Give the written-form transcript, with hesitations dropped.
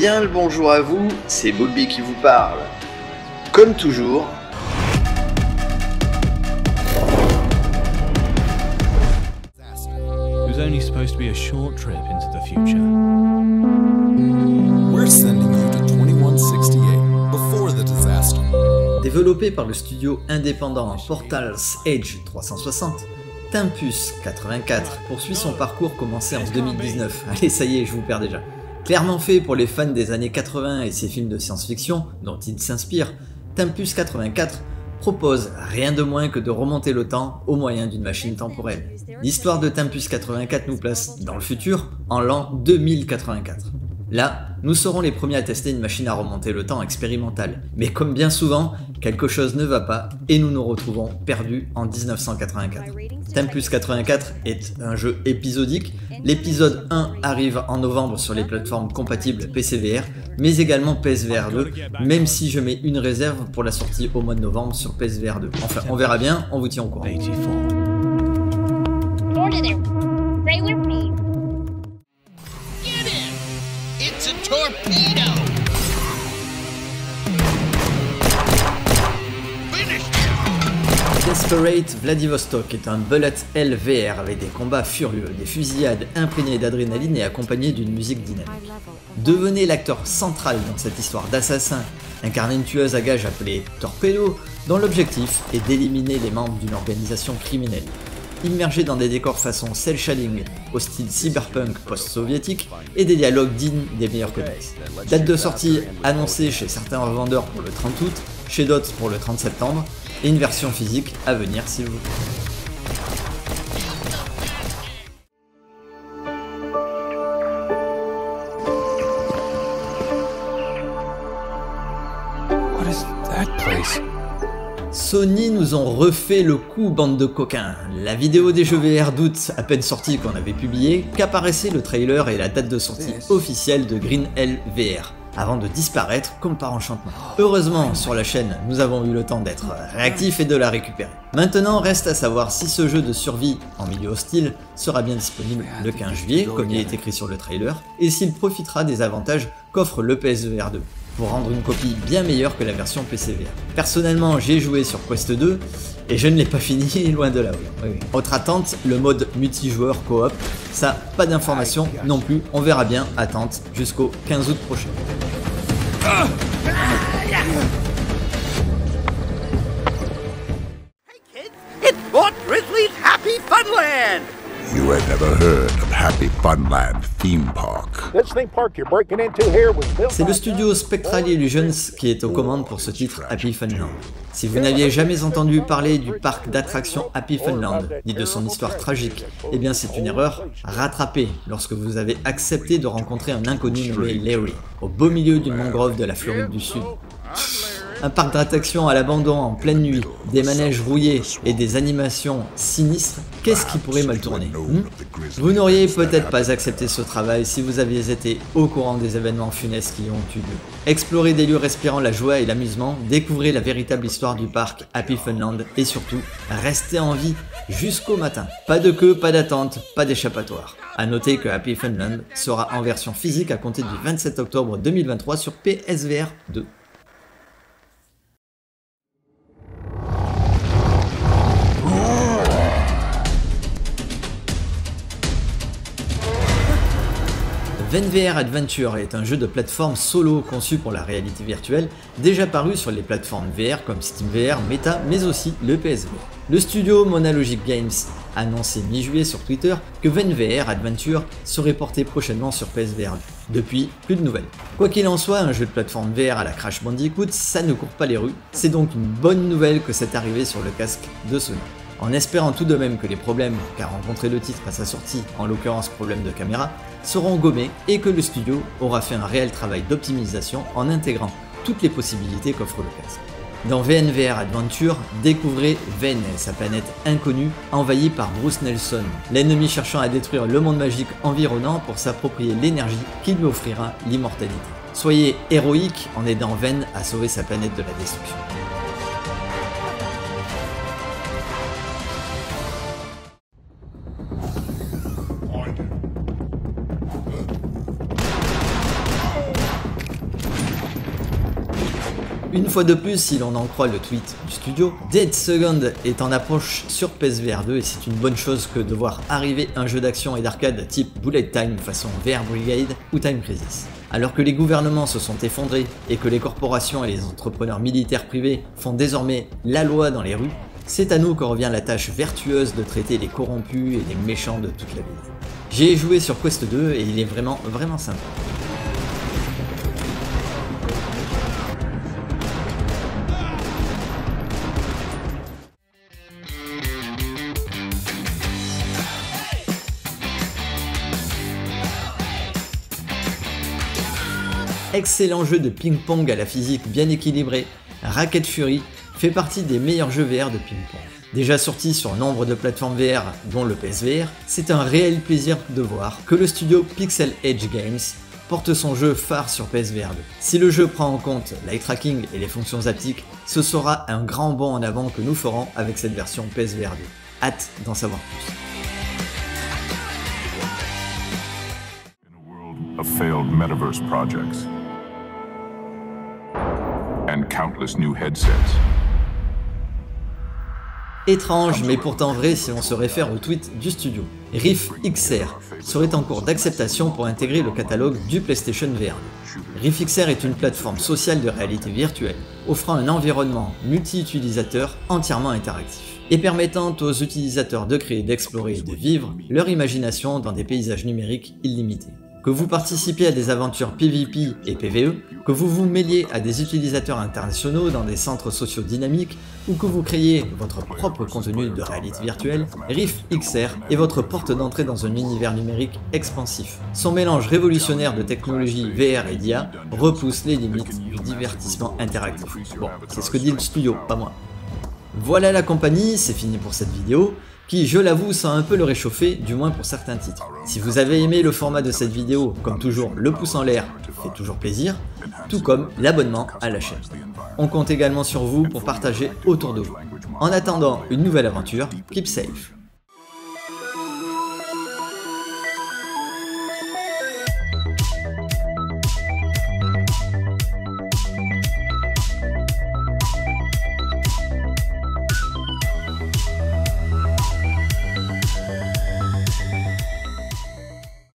Bien le bonjour à vous, c'est Bobby qui vous parle. Comme toujours, It was only supposed to be a short trip into the future. We're sending you to 2168 before the disaster. Développé par le studio indépendant Portal's Edge 360, Tempus 84 poursuit son parcours commencé en 2019. Allez, ça y est, je vous perds déjà. Clairement fait pour les fans des années 80 et ses films de science-fiction dont il s'inspire, Tempus 84 propose rien de moins que de remonter le temps au moyen d'une machine temporelle. L'histoire de Tempus 84 nous place dans le futur, en l'an 2084. Là, nous serons les premiers à tester une machine à remonter le temps expérimentale. Mais comme bien souvent, quelque chose ne va pas et nous nous retrouvons perdus en 1984. Tempus 84 est un jeu épisodique. L'épisode 1 arrive en novembre sur les plateformes compatibles PCVR, mais également PSVR 2, même si je mets une réserve pour la sortie au mois de novembre sur PSVR 2. Enfin, on verra bien, on vous tient au courant. 84. Order there. Stay with me. Get him! It's a torpedo! Finish him! Desperate Vladivostok est un bullet hell VR avec des combats furieux, des fusillades imprégnées d'adrénaline et accompagnées d'une musique dynamique. Devenez l'acteur central dans cette histoire d'assassin, incarnez une tueuse à gages appelée Torpedo, dont l'objectif est d'éliminer les membres d'une organisation criminelle. Immergé dans des décors façon cel shading au style cyberpunk post-soviétique et des dialogues dignes des meilleurs comics. Date de sortie annoncée chez certains revendeurs pour le 30 août, chez d'autres pour le 30 septembre, et une version physique à venir s'il vous plaît. What is that place? Sony nous ont refait le coup, bande de coquins. La vidéo des jeux VR d'août à peine sortie qu'on avait publié, qu'apparaissait le trailer et la date de sortie officielle de Green Hell VR, avant de disparaître comme par enchantement. Heureusement, sur la chaîne, nous avons eu le temps d'être réactifs et de la récupérer. Maintenant, reste à savoir si ce jeu de survie en milieu hostile sera bien disponible le 15 juillet, comme il est écrit sur le trailer, et s'il profitera des avantages qu'offre le PSVR 2. Pour rendre une copie bien meilleure que la version PCVR. Personnellement, j'ai joué sur Quest 2 et je ne l'ai pas fini, loin de là. Oui. Autre attente, le mode multijoueur coop. Ça, pas d'informations non plus, on verra bien, attente jusqu'au 15 août prochain. It's Fort Grizzly's Happy Funland! You had never heard of Happy Funland Theme Park. This theme park you're breaking into here was built. C'est le studio Spectral Illusions qui est aux commandes pour ce titre Happy Funland. Si vous n'aviez jamais entendu parler du parc d'attractions Happy Funland, ni de son histoire tragique, eh bien c'est une erreur rattrapée lorsque vous avez accepté de rencontrer un inconnu nommé Larry, au beau milieu d'une mangrove de la Floride du Sud. Un parc d'attractions à l'abandon en pleine nuit, des manèges rouillés et des animations sinistres, qu'est-ce qui pourrait mal tourner Vous n'auriez peut-être pas accepté ce travail si vous aviez été au courant des événements funestes qui ont eu lieu. Explorez des lieux respirant la joie et l'amusement, découvrez la véritable histoire du parc Happy Funland et surtout, restez en vie jusqu'au matin. Pas de queue, pas d'attente, pas d'échappatoire. A noter que Happy Funland sera en version physique à compter du 27 octobre 2023 sur PSVR 2. VenVR Adventure est un jeu de plateforme solo conçu pour la réalité virtuelle, déjà paru sur les plateformes VR comme SteamVR, Meta, mais aussi le PSVR. Le studio Monalogic Games a annoncé mi-juillet sur Twitter que VenVR Adventure serait porté prochainement sur PSVR 2. Depuis, plus de nouvelles. Quoi qu'il en soit, un jeu de plateforme VR à la Crash Bandicoot, ça ne court pas les rues, c'est donc une bonne nouvelle que c'est arrivé sur le casque de Sony. En espérant tout de même que les problèmes qu'a rencontré le titre à sa sortie, en l'occurrence problème de caméra, seront gommés et que le studio aura fait un réel travail d'optimisation en intégrant toutes les possibilités qu'offre le casque. Dans VenVR Adventure, découvrez Ven, sa planète inconnue, envahie par Bruce Nelson, l'ennemi cherchant à détruire le monde magique environnant pour s'approprier l'énergie qui lui offrira l'immortalité. Soyez héroïque en aidant Ven à sauver sa planète de la destruction. Une fois de plus, si l'on en croit le tweet du studio, Dead Second est en approche sur PSVR 2 et c'est une bonne chose que de voir arriver un jeu d'action et d'arcade type Bullet Time façon VR Brigade ou Time Crisis. Alors que les gouvernements se sont effondrés et que les corporations et les entrepreneurs militaires privés font désormais la loi dans les rues, c'est à nous que revient la tâche vertueuse de traiter les corrompus et les méchants de toute la ville. J'y ai joué sur Quest 2 et il est vraiment sympa. Excellent jeu de ping-pong à la physique bien équilibrée, Racket Fury fait partie des meilleurs jeux VR de ping-pong. Déjà sorti sur nombre de plateformes VR dont le PSVR, c'est un réel plaisir de voir que le studio Pixel Edge Games porte son jeu phare sur PSVR 2. Si le jeu prend en compte l'eye tracking et les fonctions haptiques, ce sera un grand bond en avant que nous ferons avec cette version PSVR 2. Hâte d'en savoir plus. Of failed metaverse projects and countless new headsets. Étrange mais pourtant vrai si on se réfère au tweet du studio. Rift XR serait en cours d'acceptation pour intégrer le catalogue du PlayStation VR 2. Rift XR est une plateforme sociale de réalité virtuelle, offrant un environnement multi-utilisateur entièrement interactif et permettant aux utilisateurs de créer, d'explorer et de vivre leur imagination dans des paysages numériques illimités. Que vous participiez à des aventures PvP et PvE, que vous vous mêliez à des utilisateurs internationaux dans des centres sociaux dynamiques, ou que vous créiez votre propre contenu de réalité virtuelle, Rift XR est votre porte d'entrée dans un univers numérique expansif. Son mélange révolutionnaire de technologies VR et d'IA repousse les limites du divertissement interactif. Bon, c'est ce que dit le studio, pas moi. Voilà la compagnie, c'est fini pour cette vidéo, qui, je l'avoue, sent un peu le réchauffer, du moins pour certains titres. Si vous avez aimé le format de cette vidéo, comme toujours, le pouce en l'air fait toujours plaisir, tout comme l'abonnement à la chaîne. On compte également sur vous pour partager autour de vous. En attendant une nouvelle aventure, keep safe.